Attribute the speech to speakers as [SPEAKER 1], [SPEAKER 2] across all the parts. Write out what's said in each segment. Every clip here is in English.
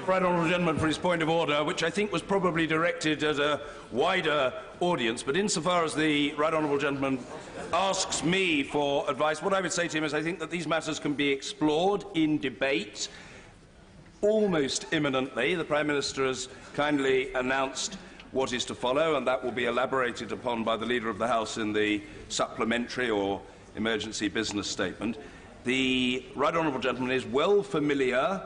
[SPEAKER 1] Right Honourable Gentleman for his point of order, which I think was probably directed at a wider audience, but insofar as the Right Honourable Gentleman asks me for advice, what I would say to him is I think that these matters can be explored in debate almost imminently. The Prime Minister has kindly announced what is to follow, and that will be elaborated upon by the Leader of the House in the supplementary or emergency business statement. The Right Honourable Gentleman is well familiar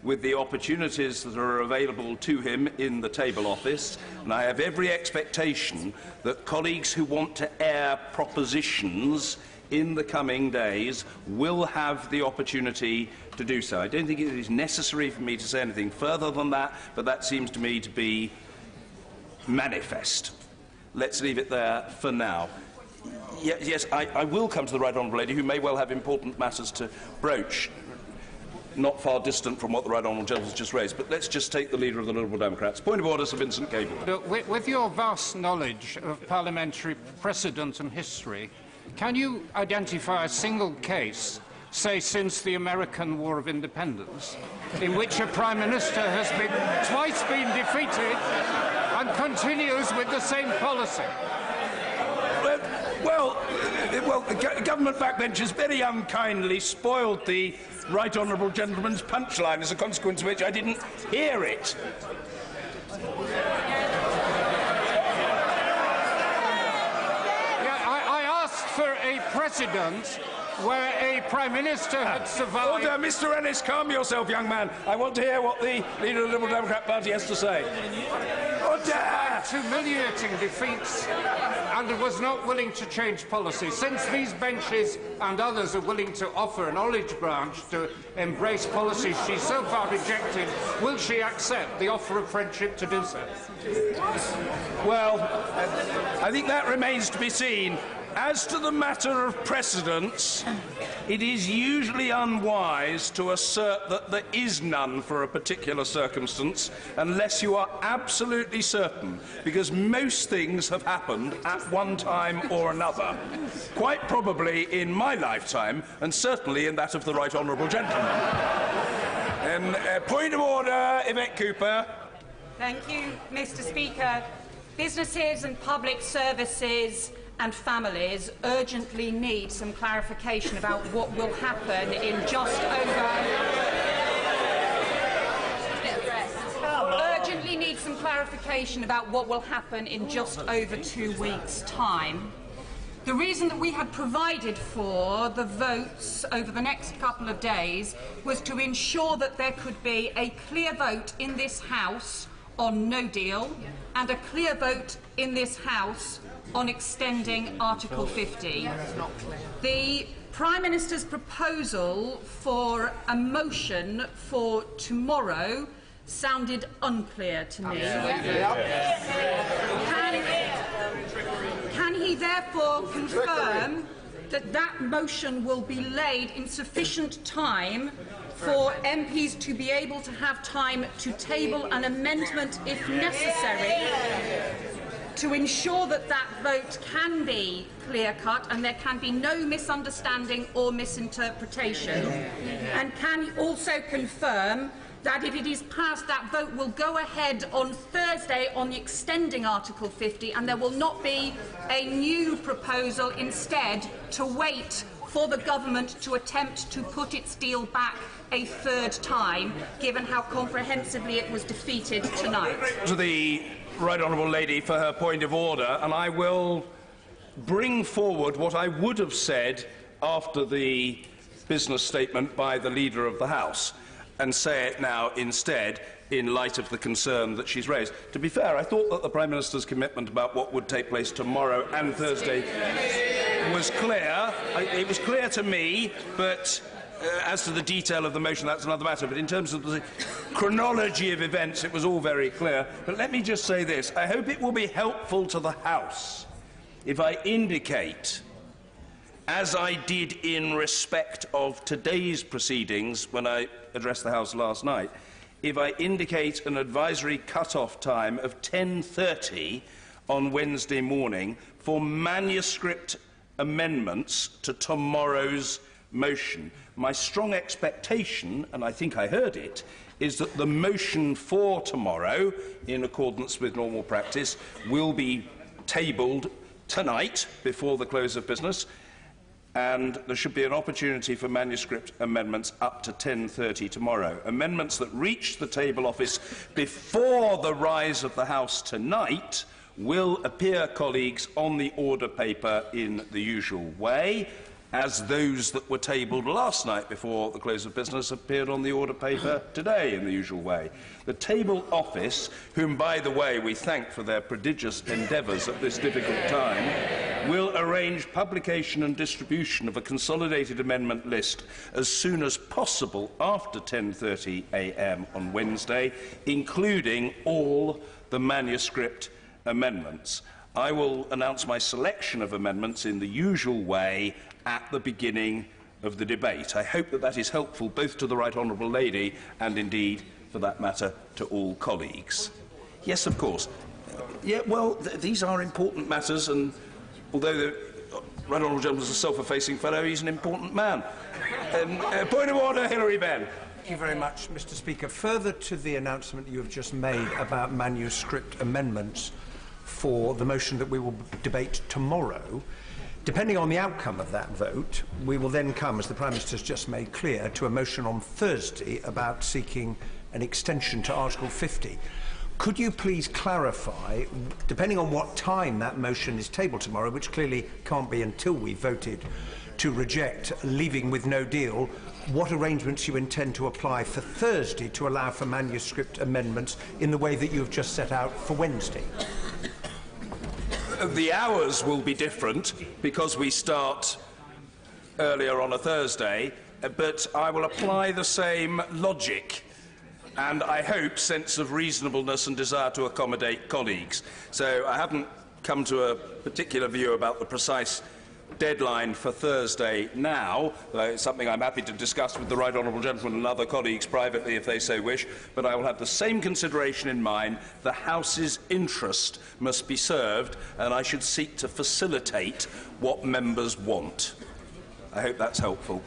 [SPEAKER 1] with the opportunities that are available to him in the table office, and I have every expectation that colleagues who want to air propositions in the coming days will have the opportunity to do so. I don't think it is necessary for me to say anything further than that, but that seems to me to be manifest. Let's leave it there for now. Yes, I will come to the Right Honourable Lady, who may well have important matters to broach, not far distant from what the Right Honourable Gentleman has just raised. But let's just take the Leader of the Liberal Democrats. Point of order, Sir Vincent Cable.
[SPEAKER 2] With your vast knowledge of parliamentary precedent and history, can you identify a single case, say since the American War of Independence, in which a Prime Minister has twice been defeated and continues with the same policy?
[SPEAKER 1] Well, the government backbenchers very unkindly spoiled the Right Honourable Gentleman's punchline, as a consequence of which I didn't hear it.
[SPEAKER 2] Yeah, I asked for a precedent where a Prime Minister had survived...
[SPEAKER 1] Order, Mr. Ennis, calm yourself, young man. I want to hear what the Leader of the Liberal Democrat Party has to say. Order!
[SPEAKER 2] Humiliating defeats, and was not willing to change policy. Since these benches and others are willing to offer an olive branch to embrace policies she so far rejected, will she accept the offer of friendship to do so?
[SPEAKER 1] Well, I think that remains to be seen. As to the matter of precedence, it is usually unwise to assert that there is none for a particular circumstance unless you are absolutely certain, because most things have happened at one time or another, quite probably in my lifetime, and certainly in that of the Right Honourable Gentleman. Point of order, Yvette Cooper.
[SPEAKER 3] Thank you, Mr. Speaker. Businesses and public services and families urgently need some clarification about what will happen in just over... urgently need some clarification about what will happen in just over 2 weeks' time. The reason that we had provided for the votes over the next couple of days was to ensure that there could be a clear vote in this House on no deal and a clear vote in this House on extending Article 50. The Prime Minister's proposal for a motion for tomorrow sounded unclear to me. Can he therefore confirm that that motion will be laid in sufficient time for MPs to be able to have time to table an amendment if necessary, to ensure that that vote can be clear-cut and there can be no misunderstanding or misinterpretation? And can you also confirm that if it is passed, that vote will go ahead on Thursday on the extending Article 50 and there will not be a new proposal instead to wait for the government to attempt to put its deal back a third time, given how comprehensively it was defeated tonight?
[SPEAKER 1] To the Right Honourable Lady for her point of order, and I will bring forward what I would have said after the business statement by the Leader of the House, and say it now instead in light of the concern that she's raised. To be fair, I thought that the Prime Minister's commitment about what would take place tomorrow and Thursday was clear. It was clear to me, but as to the detail of the motion, that's another matter. But in terms of the chronology of events, it was all very clear. But let me just say this. I hope it will be helpful to the House if I indicate, as I did in respect of today's proceedings when I addressed the House last night, if I indicate an advisory cut-off time of 10:30 on Wednesday morning for manuscript amendments to tomorrow's motion. My strong expectation, and I think I heard it, is that the motion for tomorrow, in accordance with normal practice, will be tabled tonight before the close of business, and there should be an opportunity for manuscript amendments up to 10:30 tomorrow. Amendments that reach the table office before the rise of the House tonight will appear, colleagues, on the order paper in the usual way, as those that were tabled last night before the close of business appeared on the order paper today in the usual way. The table office, whom, by the way, we thank for their prodigious endeavours at this difficult time, will arrange publication and distribution of a consolidated amendment list as soon as possible after 10:30 a.m. on Wednesday, including all the manuscript amendments. I will announce my selection of amendments in the usual way at the beginning of the debate. I hope that that is helpful both to the Right Honourable Lady and indeed, for that matter, to all colleagues. Yes, of course. Yeah, well, these are important matters, and although the Right Honourable Gentleman is a self-effacing fellow, he's an important man. Point of order, Hilary Benn.
[SPEAKER 4] Thank you very much, Mr. Speaker. Further to the announcement you have just made about manuscript amendments for the motion that we will debate tomorrow, depending on the outcome of that vote, we will then come, as the Prime Minister has just made clear, to a motion on Thursday about seeking an extension to Article 50. Could you please clarify, depending on what time that motion is tabled tomorrow, which clearly can't be until we've voted to reject leaving with no deal, what arrangements you intend to apply for Thursday to allow for manuscript amendments in the way that you have just set out for Wednesday?
[SPEAKER 1] The hours will be different because we start earlier on a Thursday, but I will apply the same logic and, I hope, sense of reasonableness and desire to accommodate colleagues. So I haven't come to a particular view about the precise deadline for Thursday now. It's something I'm happy to discuss with the Right Honourable Gentleman and other colleagues privately if they so wish, but I will have the same consideration in mind. The House's interest must be served, and I should seek to facilitate what members want. I hope that's helpful.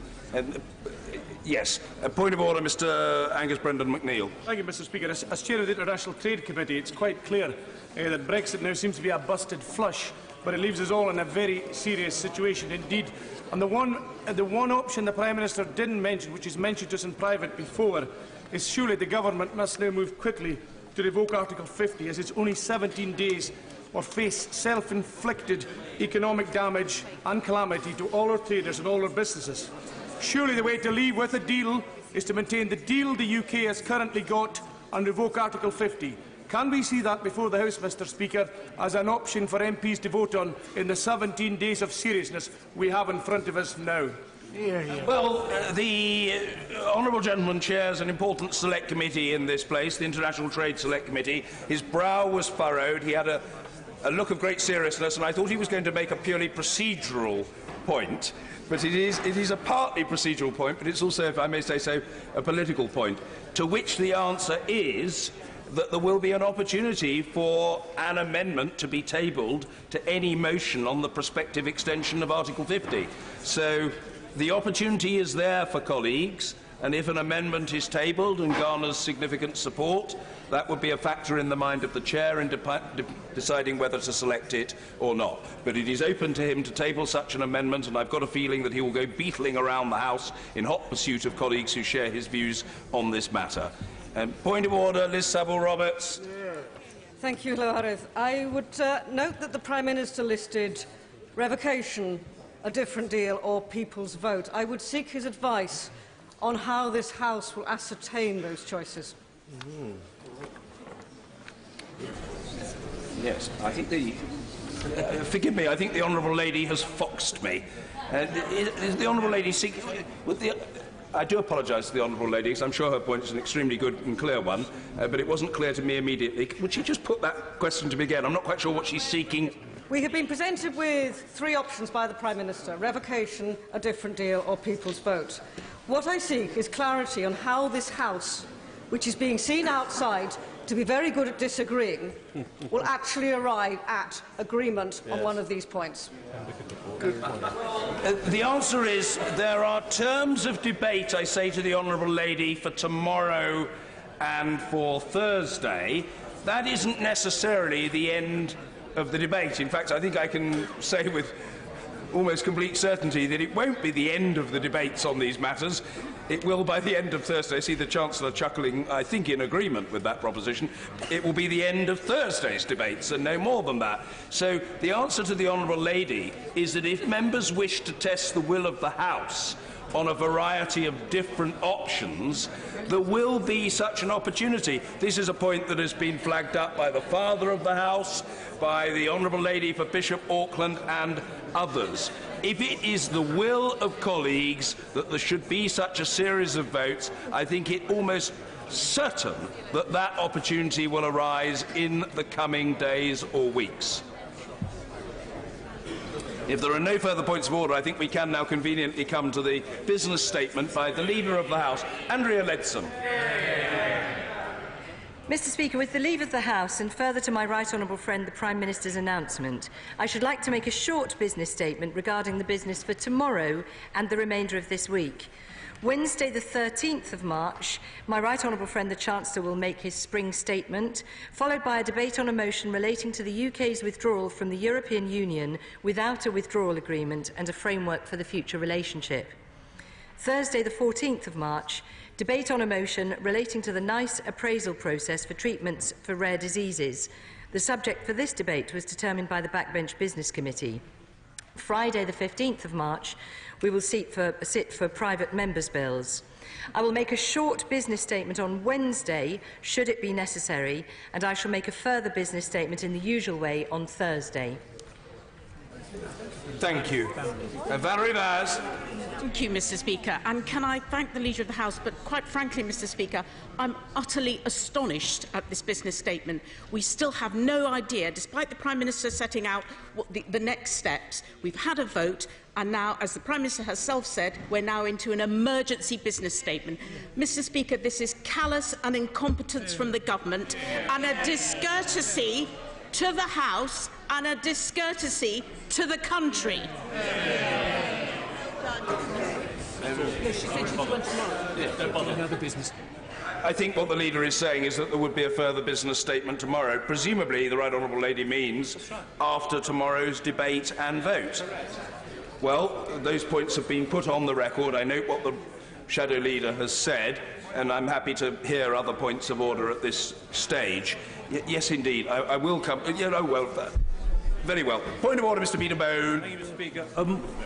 [SPEAKER 1] Yes, a point of order, Mr Angus Brendan McNeill.
[SPEAKER 5] Thank you, Mr Speaker. As Chair of the International Trade Committee, it's quite clear that Brexit now seems to be a busted flush, but it leaves us all in a very serious situation indeed. And the one option the Prime Minister didn't mention, which is mentioned just in private before, is surely the government must now move quickly to revoke Article 50, as it's only 17 days or face self-inflicted economic damage and calamity to all our traders and all our businesses. Surely the way to leave with a deal is to maintain the deal the UK has currently got and revoke Article 50. Can we see that before the House, Mr Speaker, as an option for MPs to vote on in the 17 days of seriousness we have in front of us now?
[SPEAKER 1] Well, the Honourable Gentleman chairs an important select committee in this place, the International Trade Select Committee. His brow was furrowed, he had a look of great seriousness, and I thought he was going to make a purely procedural point. But it is a partly procedural point, but it's also, if I may say so, a political point, to which the answer is that there will be an opportunity for an amendment to be tabled to any motion on the prospective extension of Article 50. So the opportunity is there for colleagues, and if an amendment is tabled and garners significant support, that would be a factor in the mind of the Chair in deciding whether to select it or not. But it is open to him to table such an amendment, and I've got a feeling that he will go beetling around the House in hot pursuit of colleagues who share his views on this matter. Point of order, Liz Saville-Roberts.
[SPEAKER 6] Thank you, Lawrith. I would note that the Prime Minister listed revocation, a different deal, or people's vote. I would seek his advice on how this House will ascertain those choices.
[SPEAKER 1] Yes, I think the... forgive me, I think the Honourable Lady has foxed me. Is the Honourable Lady seeking... I do apologise to the Honourable Lady, because I'm sure her point is an extremely good and clear one, but it wasn't clear to me immediately. Would she just put that question to me again? I'm not quite sure what she's seeking.
[SPEAKER 6] We have been presented with three options by the Prime Minister: revocation, a different deal, or people's vote. What I seek is clarity on how this House, which is being seen outside to be very good at disagreeing, will actually arrive at agreement on one of these points.
[SPEAKER 1] The answer is there are terms of debate, I say to the Honourable Lady, for tomorrow and for Thursday, that isn't necessarily the end of the debate. In fact, I think I can say with almost complete certainty that it won't be the end of the debates on these matters. It will by the end of Thursday. I see the Chancellor chuckling, I think, in agreement with that proposition. It will be the end of Thursday's debates and no more than that. So the answer to the Honourable Lady is that if members wish to test the will of the House on a variety of different options, there will be such an opportunity. This is a point that has been flagged up by the Father of the House, by the Honourable Lady for Bishop Auckland and others. If it is the will of colleagues that there should be such a series of votes, I think it almost certain that that opportunity will arise in the coming days or weeks. If there are no further points of order, I think we can now conveniently come to the business statement by the Leader of the House, Andrea Leadsom.
[SPEAKER 7] Mr Speaker, with the leave of the House and further to my right honourable friend the Prime Minister's announcement, I should like to make a short business statement regarding the business for tomorrow and the remainder of this week. Wednesday the 13th of March, my right honourable friend the Chancellor will make his spring statement, followed by a debate on a motion relating to the UK's withdrawal from the European Union without a withdrawal agreement and a framework for the future relationship. Thursday the 14th of March, debate on a motion relating to the NICE appraisal process for treatments for rare diseases. The subject for this debate was determined by the Backbench Business Committee. Friday the 15th of March, we will sit for private members' bills. I will make a short business statement on Wednesday, should it be necessary, and I shall make a further business statement in the usual way on Thursday.
[SPEAKER 1] Thank you. Valerie Vaz.
[SPEAKER 8] Thank you, Mr Speaker. And can I thank the Leader of the House, but quite frankly, Mr Speaker, I'm utterly astonished at this business statement. We still have no idea, despite the Prime Minister setting out what the next steps. We've had a vote, and now, as the Prime Minister herself said, we're now into an emergency business statement. Mr Speaker, this is callous and incompetence from the government and a discourtesy to the House and a discourtesy to the country.
[SPEAKER 1] I think what the Leader is saying is that there would be a further business statement tomorrow. Presumably, the Right Honourable Lady means after tomorrow's debate and vote. Well, those points have been put on the record. I note what the Shadow Leader has said, and I'm happy to hear other points of order at this stage. Yes, indeed, I will come. Very well. Point of order, Mr Peterbone. Thank you, Mr Speaker.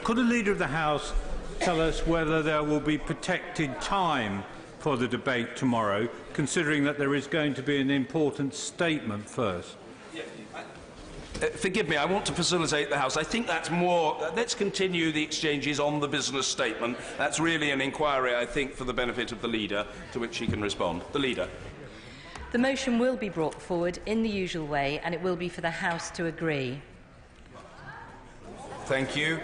[SPEAKER 9] Could the Leader of the House tell us whether there will be protected time for the debate tomorrow, considering that there is going to be an important statement first?
[SPEAKER 1] Forgive me, I want to facilitate the House. I think that's more... let's continue the exchanges on the business statement. That's really an inquiry, I think, for the benefit of the Leader, to which she can respond. The Leader.
[SPEAKER 7] The motion will be brought forward in the usual way, and it will be for the House to agree.
[SPEAKER 1] Thank you.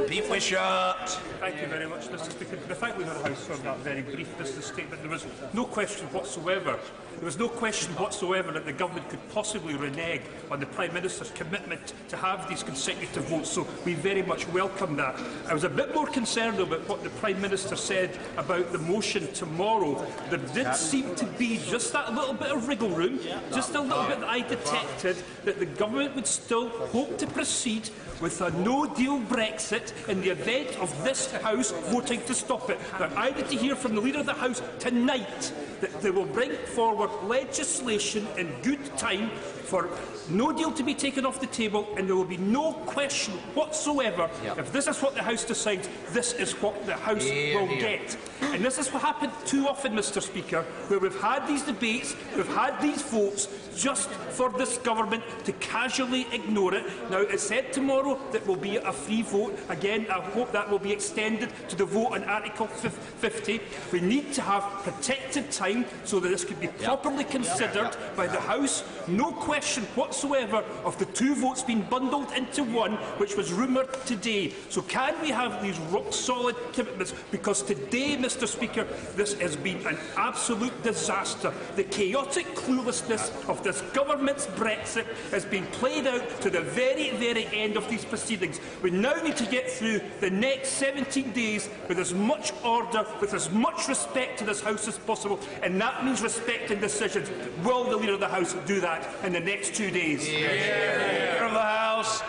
[SPEAKER 1] Pete Wishart.
[SPEAKER 5] Thank you very much, Mr Speaker. The fact we had a House for that very brief business statement, there was no question whatsoever. There was no question whatsoever that the government could possibly renege on the Prime Minister's commitment to have these consecutive votes, so we very much welcome that. I was a bit more concerned about what the Prime Minister said about the motion tomorrow. There did seem to be just that little bit of wriggle room, just a little bit that I detected, that the government would still hope to proceed with a no-deal Brexit in the event of this House voting to stop it. Now, I need to hear from the Leader of the House tonight that they will bring forward legislation in good time for no deal to be taken off the table, and there will be no question whatsoever. If this is what the House decides, this is what the House will get. And this is what happened too often, Mr Speaker, where we've had these debates, we've had these votes, just for this government to casually ignore it. Now, it's said tomorrow that will be a free vote. Again, I hope that will be extended to the vote on Article 50. We need to have protected time so that this could be properly considered by the House. No question whatsoever of the two votes being bundled into one, which was rumoured today. So can we have these rock-solid commitments? Because today, Mr Speaker, this has been an absolute disaster. The chaotic cluelessness of this government's Brexit has been played out to the very, very end of these proceedings. We now need to get through the next 17 days with as much order, with as much respect to this House as possible.
[SPEAKER 10] and that means respecting decisions. Will the Leader of the House do that in the next 2 days?
[SPEAKER 1] Leader of the House.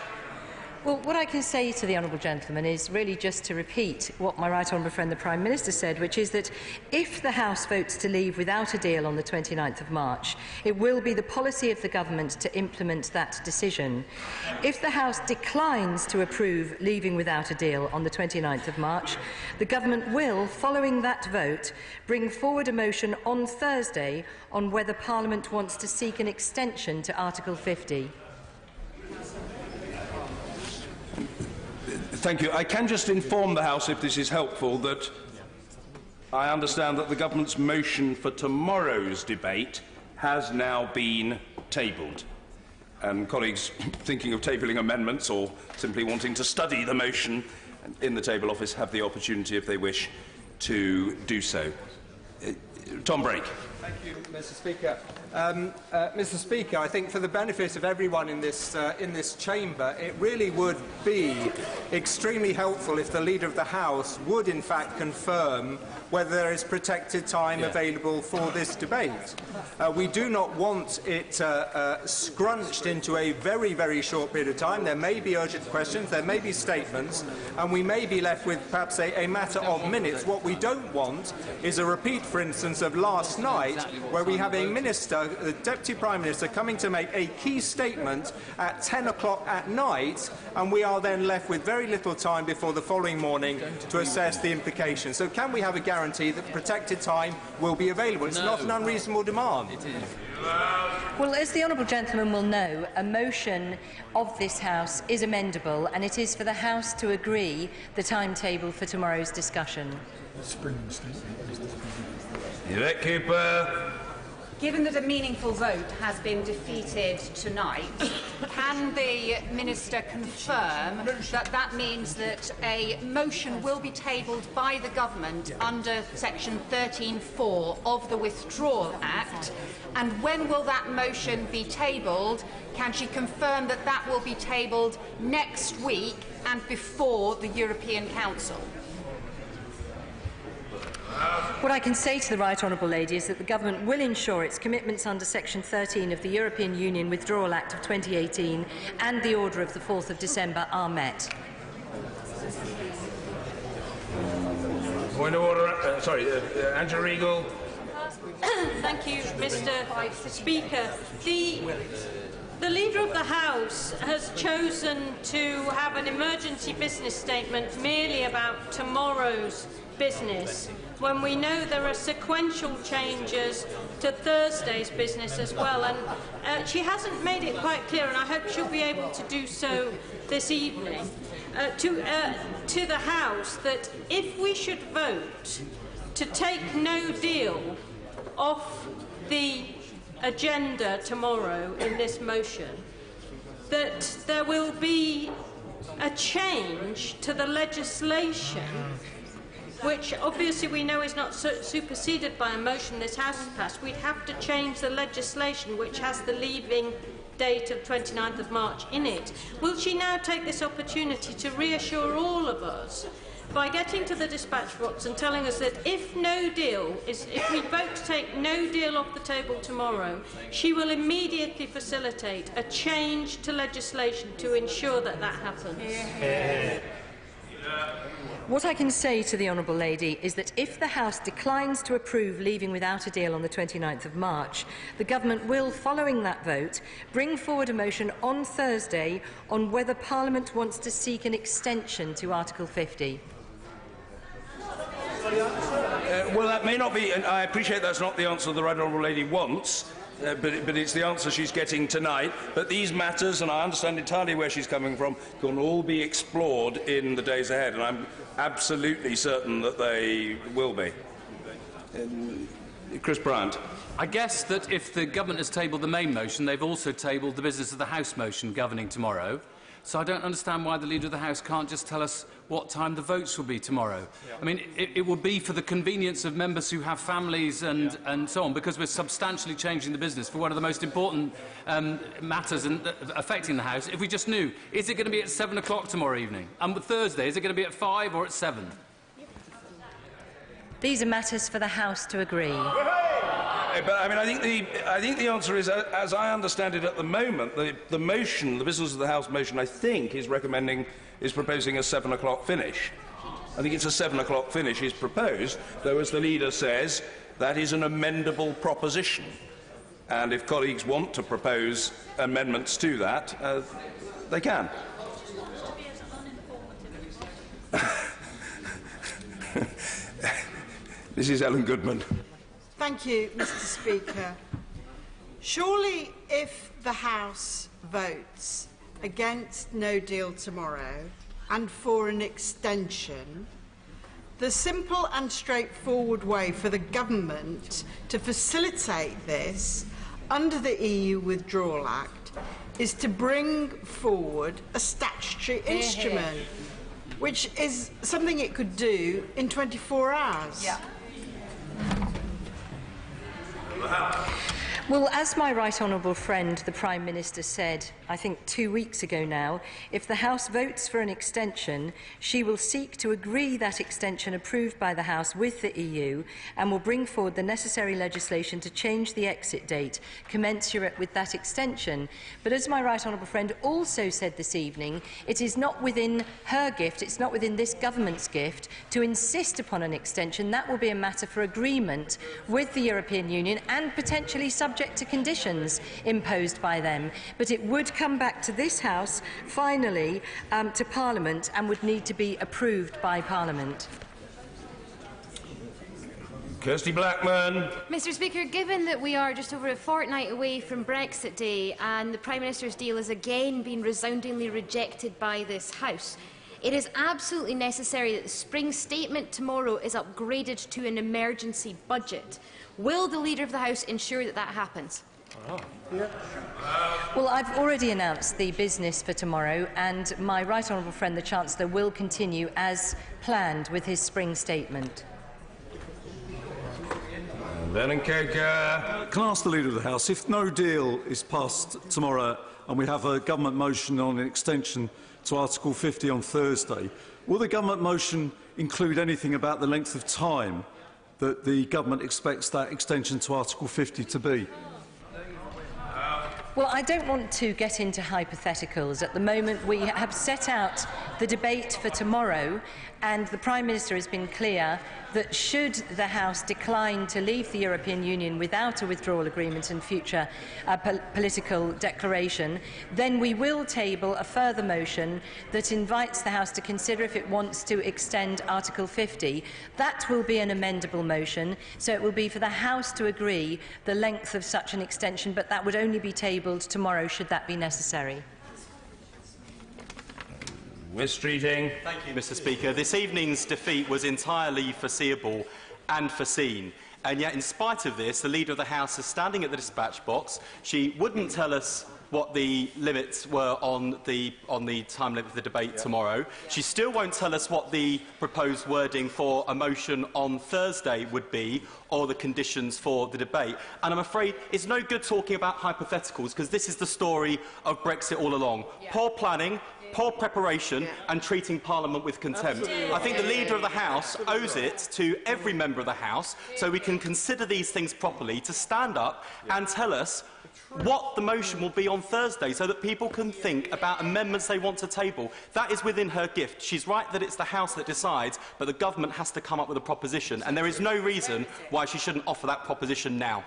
[SPEAKER 7] Well, what I can say to the honourable gentleman is really just to repeat what my right honourable friend the Prime Minister said, which is that if the House votes to leave without a deal on the 29th of March, it will be the policy of the government to implement that decision. If the House declines to approve leaving without a deal on the 29th of March, the government will, following that vote, bring forward a motion on Thursday on whether Parliament wants to seek an extension to Article 50.
[SPEAKER 1] Thank you. I can just inform the House, if this is helpful, that I understand that the government's motion for tomorrow's debate has now been tabled. And colleagues thinking of tabling amendments or simply wanting to study the motion in the table office have the opportunity, if they wish, to do so. Tom Brake.
[SPEAKER 11] Thank you, Mr. Speaker. Mr. Speaker, I think for the benefit of everyone in this chamber, it really would be extremely helpful if the Leader of the House would in fact confirm whether there is protected time available for this debate. We do not want it scrunched into a very, very short period of time. There may be urgent questions, there may be statements, and we may be left with perhaps a matter of minutes. What we don't want is a repeat, for instance, of last night, where we have a minister, the Deputy Prime Minister, coming to make a key statement at 10 o'clock at night, and we are then left with very little time before the following morning to assess the implications. So can we have a guarantee that protected time will be available? It's not an unreasonable demand.
[SPEAKER 7] It is. Well, as the honourable gentleman will know, a motion of this House is amendable, and it is for the House to agree the timetable for tomorrow's discussion.
[SPEAKER 1] Yvette Cooper.
[SPEAKER 3] Given that a meaningful vote has been defeated tonight, can the Minister confirm that that means that a motion will be tabled by the Government under Section 13(4) of the Withdrawal Act? And when will that motion be tabled? Can she confirm that that will be tabled next week and before the European Council?
[SPEAKER 7] What I can say to the Right Honourable Lady is that the Government will ensure its commitments under Section 13 of the European Union Withdrawal Act of 2018 and the order of the 4th of December are met.
[SPEAKER 1] Point of order. Angela Regal.
[SPEAKER 12] Thank you, Mr. Speaker. The Leader of the House has chosen to have an emergency business statement merely about tomorrow's business, when we know there are sequential changes to Thursday's business as well. And she hasn't made it quite clear, and I hope she'll be able to do so this evening, to the House, that if we should vote to take no deal off the agenda tomorrow in this motion, that there will be a change to the legislation, which obviously we know is not superseded by a motion this House has passed. We'd have to change the legislation which has the leaving date of 29th of March in it. Will she now take this opportunity to reassure all of us by getting to the dispatch box and telling us that if we vote to take no deal off the table tomorrow, she will immediately facilitate a change to legislation to ensure that that happens?
[SPEAKER 7] What I can say to the Honourable Lady is that if the House declines to approve leaving without a deal on the 29th of March, the Government will, following that vote, bring forward a motion on Thursday on whether Parliament wants to seek an extension to Article 50.
[SPEAKER 1] Well, that may not be, and I appreciate that's not the answer the Right Honourable Lady wants, but it's the answer she's getting tonight. But these matters, and I understand entirely where she's coming from, can all be explored in the days ahead, and I'm absolutely certain that they will be. Chris Bryant.
[SPEAKER 13] I guess that if the Government has tabled the main motion, they've also tabled the business of the House motion governing tomorrow. So I don't understand why the Leader of the House can't just tell us what time the votes will be tomorrow. I mean, it will be for the convenience of members who have families and so on, because we're substantially changing the business for one of the most important matters affecting the House. If we just knew, is it going to be at 7 o'clock tomorrow evening? And Thursday, is it going to be at 5 or at 7?
[SPEAKER 7] These are matters for the House to agree.
[SPEAKER 1] right, but I mean, I think the answer is, as I understand it at the moment, the motion, the Business of the House motion, I think, is proposing a 7 o'clock finish. I think it's a 7 o'clock finish is proposed, though, as the leader says, that is an amendable proposition. And if colleagues want to propose amendments to that, they can. This is Ellen Goodman.
[SPEAKER 14] Thank you, Mr. Speaker. Surely, if the House votes against no deal tomorrow and for an extension, the simple and straightforward way for the government to facilitate this under the EU Withdrawal Act is to bring forward a statutory instrument, which is something it could do in 24 hours.
[SPEAKER 7] Yeah. Well, as my right honourable friend, the Prime Minister, said, I think 2 weeks ago now, if the House votes for an extension, she will seek to agree that extension approved by the House with the EU and will bring forward the necessary legislation to change the exit date commensurate with that extension. But as my right honourable friend also said this evening, it is not within her gift, it's not within this government's gift to insist upon an extension. That will be a matter for agreement with the European Union and potentially subject to conditions imposed by them. But it would come back to this House, finally, to Parliament, and would need to be approved by Parliament.
[SPEAKER 1] Kirsty Blackman.
[SPEAKER 15] Mr. Speaker, given that we are just over a fortnight away from Brexit Day and the Prime Minister's deal has again been resoundingly rejected by this House, it is absolutely necessary that the spring statement tomorrow is upgraded to an emergency budget. Will the Leader of the House ensure that that happens?
[SPEAKER 7] Well, I've already announced the business for tomorrow, and my right honourable friend, the Chancellor, will continue as planned with his spring statement.
[SPEAKER 1] Lennon Coker.
[SPEAKER 16] Can I ask the Leader of the House, if no deal is passed tomorrow and we have a government motion on an extension to Article 50 on Thursday, will the government motion include anything about the length of time that the government expects that extension to Article 50 to be?
[SPEAKER 7] Well, I don't want to get into hypotheticals. At the moment, we have set out the debate for tomorrow, and the Prime Minister has been clear that should the House decline to leave the European Union without a withdrawal agreement and future political declaration, then we will table a further motion that invites the House to consider if it wants to extend Article 50. That will be an amendable motion, so it will be for the House to agree the length of such an extension, but that would only be tabled tomorrow should that be necessary.
[SPEAKER 1] Mistreating.
[SPEAKER 17] Thank you, Mr. Speaker. This evening's defeat was entirely foreseeable and foreseen. And yet, in spite of this, the Leader of the House is standing at the dispatch box. She wouldn't tell us what the limits were on the time limit of the debate tomorrow. She still won't tell us what the proposed wording for a motion on Thursday would be, or the conditions for the debate. And I'm afraid it's no good talking about hypotheticals, because this is the story of Brexit all along. Poor planning, poor preparation and treating Parliament with contempt. I think the Leader of the House owes it to every member of the House, so we can consider these things properly, to stand up and tell us what the motion will be on Thursday, so that people can think about amendments they want to table. That is within her gift. She's right that it's the House that decides, but the government has to come up with a proposition, and there is no reason why she shouldn't offer that proposition now.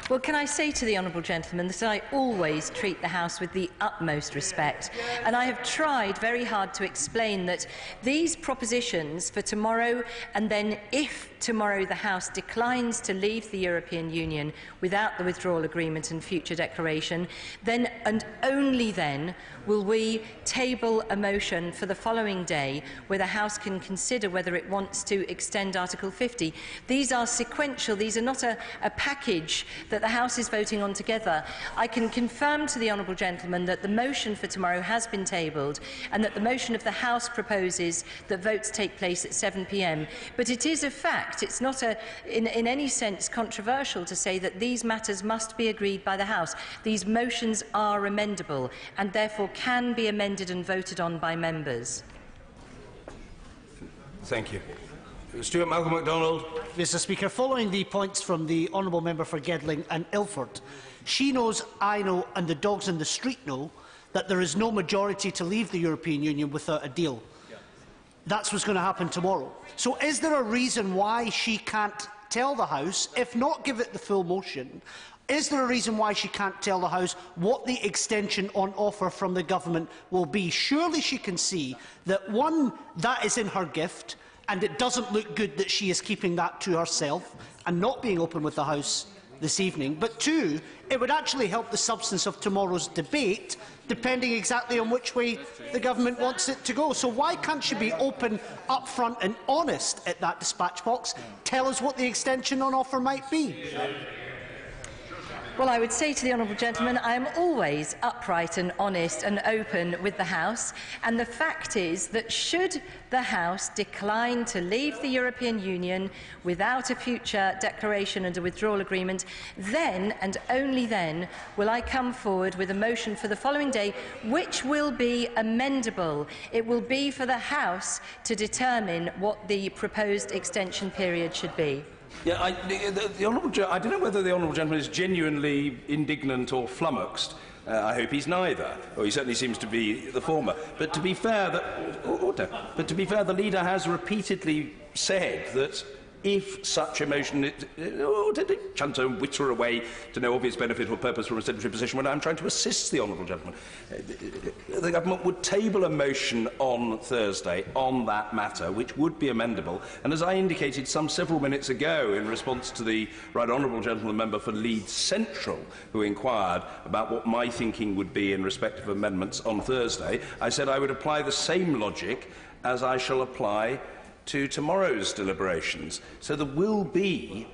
[SPEAKER 7] Well, can I say to the honourable gentleman that I always treat the House with the utmost respect, and I have tried very hard to explain that these propositions for tomorrow, and then if tomorrow the House declines to leave the European Union without the withdrawal agreement and future declaration, then and only then will we table a motion for the following day where the House can consider whether it wants to extend Article 50. These are sequential. These are not a package that the House is voting on together. I can confirm to the honourable gentleman that the motion for tomorrow has been tabled and that the motion of the House proposes that votes take place at 7 p.m. But it is a fact, it's not in any sense controversial to say that these matters must be agreed by the House. These motions are amendable and therefore can be amended and voted on by members.
[SPEAKER 1] Thank you. Stuart Malcolm MacDonald.
[SPEAKER 18] Mr Speaker, following the points from the Honourable Member for Gedling and Ilford, she knows, I know and the dogs in the street know that there is no majority to leave the European Union without a deal. That's what's going to happen tomorrow. So is there a reason why she can't tell the House, if not give it the full motion, is there a reason why she can't tell the House what the extension on offer from the government will be? Surely she can see that, one, that is in her gift, and it doesn't look good that she is keeping that to herself and not being open with the House this evening. But two, it would actually help the substance of tomorrow's debate, depending exactly on which way the government wants it to go. So why can't she be open, upfront and honest at that dispatch box? Tell us what the extension on offer might be.
[SPEAKER 7] Well, I would say to the honourable gentleman, I am always upright and honest and open with the House, and the fact is that should the House decline to leave the European Union without a future declaration and a withdrawal agreement, then and only then will I come forward with a motion for the following day, which will be amendable. It will be for the House to determine what the proposed extension period should be.
[SPEAKER 1] Yeah, I don't know whether the honourable gentleman is genuinely indignant or flummoxed. I hope he's neither, or he certainly seems to be the former. But to be fair, the leader has repeatedly said that if such a motion, trying to witter away to no obvious benefit or purpose from a sedentary position when I'm trying to assist the honourable gentleman, the government would table a motion on Thursday on that matter, which would be amendable. And as I indicated several minutes ago in response to the right honourable gentleman member for Leeds Central, who inquired about what my thinking would be in respect of amendments on Thursday, I said I would apply the same logic as I shall apply to tomorrow's deliberations. So there will be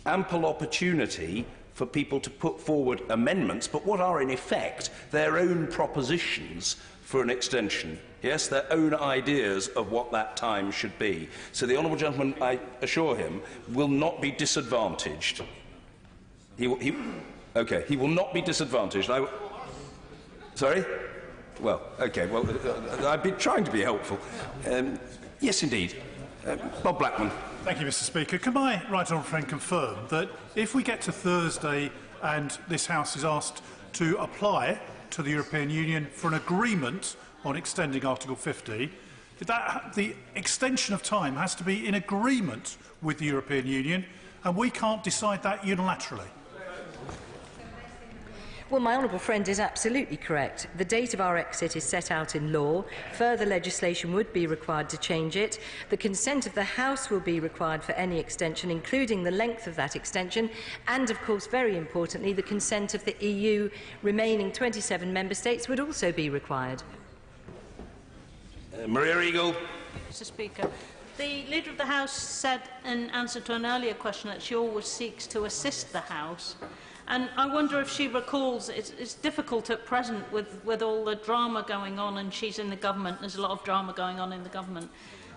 [SPEAKER 1] ample opportunity for people to put forward amendments, but what are in effect their own propositions for an extension. Yes, their own ideas of what that time should be. So the honourable gentleman, I assure him, will not be disadvantaged. He will not be disadvantaged. Sorry? Well, okay, well, I've been trying to be helpful. Yes, indeed. Bob Blackman.
[SPEAKER 19] Thank you, Mr Speaker. Can my right honourable friend confirm that if we get to Thursday and this House is asked to apply to the European Union for an agreement on extending Article 50, that the extension of time has to be in agreement with the European Union, and we can't decide that unilaterally?
[SPEAKER 7] Well, my honourable friend is absolutely correct. The date of our exit is set out in law. Further legislation would be required to change it. The consent of the House will be required for any extension, including the length of that extension, and, of course, very importantly, the consent of the EU remaining 27 member states would also be required.
[SPEAKER 1] Maria Eagle.
[SPEAKER 12] Mr Speaker, the Leader of the House said in answer to an earlier question that she always seeks to assist the House. And I wonder if she recalls, it's difficult at present with all the drama going on, and she's in the government, there's a lot of drama going on in the government,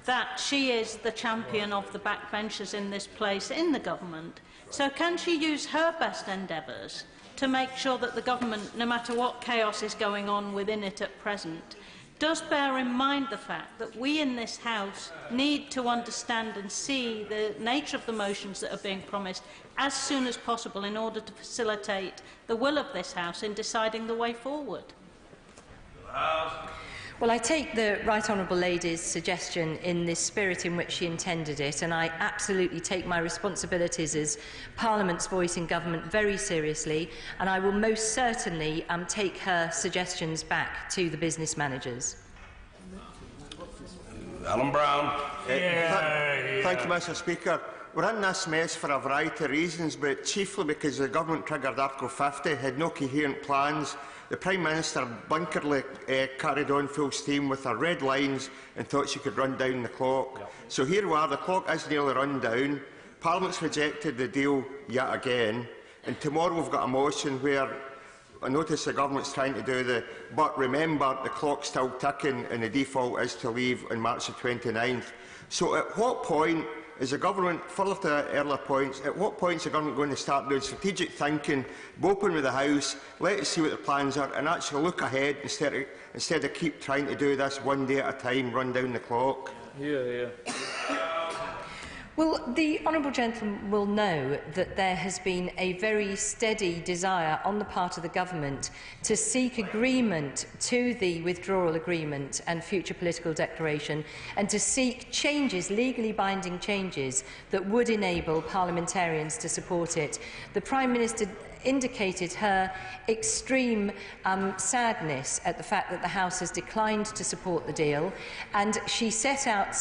[SPEAKER 12] that she is the champion of the backbenchers in this place in the government. So can she use her best endeavours to make sure that the government, no matter what chaos is going on within it at present, does bear in mind the fact that we in this House need to understand and see the nature of the motions that are being promised as soon as possible in order to facilitate the will of this House in deciding the way forward?
[SPEAKER 7] Well, I take the Right Honourable Lady's suggestion in the spirit in which she intended it, and I absolutely take my responsibilities as Parliament's voice in government very seriously, and I will most certainly take her suggestions back to the business managers.
[SPEAKER 1] Alan Brown.
[SPEAKER 20] Thank you, Mr Speaker. We're in this mess for a variety of reasons, but chiefly because the government triggered Article 50, had no coherent plans. The Prime Minister bunkeredly carried on full steam with her red lines and thought she could run down the clock. So here we are, the clock is nearly run down. Parliament's rejected the deal yet again, and tomorrow we've got a motion where I notice the government's trying to do the but remember the clock's still ticking and the default is to leave on March the 29th. So at what point is the government, further to earlier points, at what point is the government going to start doing strategic thinking, be open with the House, let us see what the plans are, and actually look ahead instead of keep trying to do this one day at a time, run down the clock?
[SPEAKER 7] Well, the honourable gentleman will know that there has been a very steady desire on the part of the government to seek agreement to the withdrawal agreement and future political declaration, and to seek changes, legally binding changes, that would enable parliamentarians to support it. The Prime Minister indicated her extreme sadness at the fact that the House has declined to support the deal, and she set out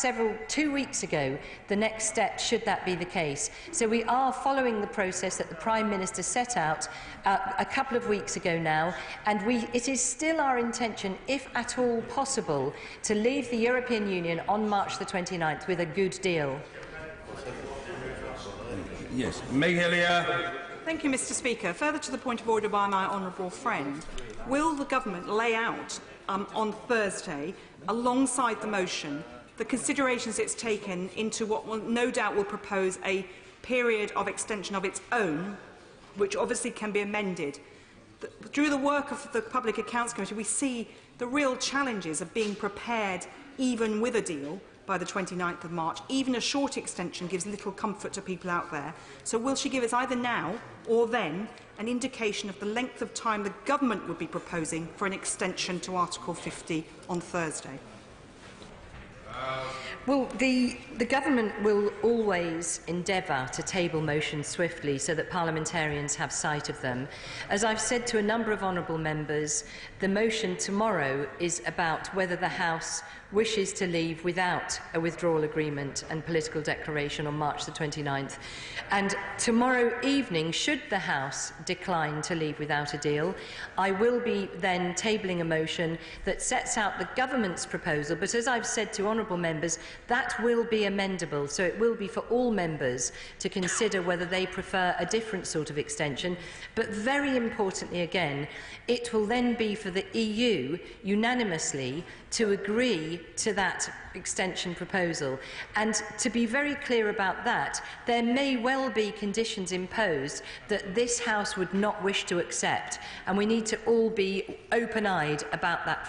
[SPEAKER 7] 2 weeks ago the next step should that be the case. So we are following the process that the Prime Minister set out a couple of weeks ago now, and it is still our intention, if at all possible, to leave the European Union on March the 29th with a good deal.
[SPEAKER 1] Yes, Meghalaya.
[SPEAKER 21] Thank you, Mr. Speaker. Further to the point of order by my honourable friend, will the government lay out on Thursday, alongside the motion, the considerations it's taken into what will, no doubt will propose a period of extension of its own, which obviously can be amended? Through the work of the Public Accounts Committee, we see the real challenges of being prepared even with a deal by the 29th of March. Even a short extension gives little comfort to people out there. So will she give us either now or then an indication of the length of time the government would be proposing for an extension to Article 50 on Thursday?
[SPEAKER 7] Well, the government will always endeavour to table motions swiftly so that parliamentarians have sight of them. As I've said to a number of honourable members, the motion tomorrow is about whether the House wishes to leave without a withdrawal agreement and political declaration on March the 29th. And tomorrow evening, should the House decline to leave without a deal, I will be then tabling a motion that sets out the government's proposal. But as I've said to honourable members, that will be amendable, so it will be for all members to consider whether they prefer a different sort of extension. But very importantly again, it will then be for the EU unanimously to agree to that extension proposal. And to be very clear about that, there may well be conditions imposed that this House would not wish to accept, and we need to all be open-eyed about that